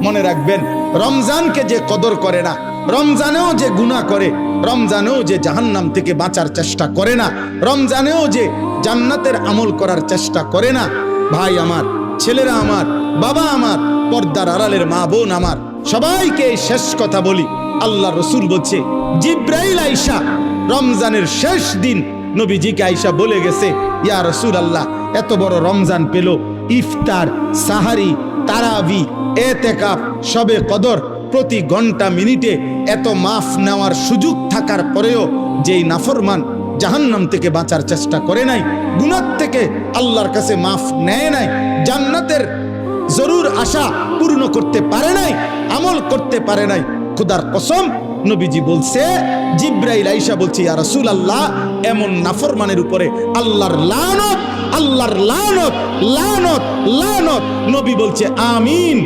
মনে রাখবেন, রমজানকে যে কদর করে না, রমজানেও যে গুনাহ করে, রমজানেও যে জাহান্নাম থেকে বাঁচার চেষ্টা করে না, রমজানেও যে জান্নাতের আমল করার চেষ্টা করে না, ভাই আমার, ছেলেরা আমার, বাবা আমার, পর্দার আড়ালের মা বোন আমার, সবাইকে এই শেষ কথা বলি। আল্লাহ রসুল বলছে, জিব্রাইল আইসা রমজানের শেষ দিন নবীজিকে আইসা বলে গেছে, ইয়া রাসূলুল্লাহ, এত বড় রমজান পেল, ইফতার, সাহারি, তারাবি, এতেকাফ, শবে কদর, প্রতি ঘন্টা মিনিটে এত মাফ নেওয়ার সুযোগ থাকার পরেও যেই নাফরমান জাহান্নাম থেকে বাঁচার চেষ্টা করে নাই, গুনাহ থেকে আল্লাহর কাছে মাফ নেয় নাই, জান্নাতের জরুর আশা পূর্ণ করতে পারে নাই, আমল করতে পারে নাই, খোদার কসম নবীজি বলছে, জিব্রাইল আইসা বলছে, ইয়া রাসূলুল্লাহ, এমন নাফরমানের উপরে আল্লাহর লানত, আল্লাহর লানত, লানত, লানত। নবী বলছে আমিন।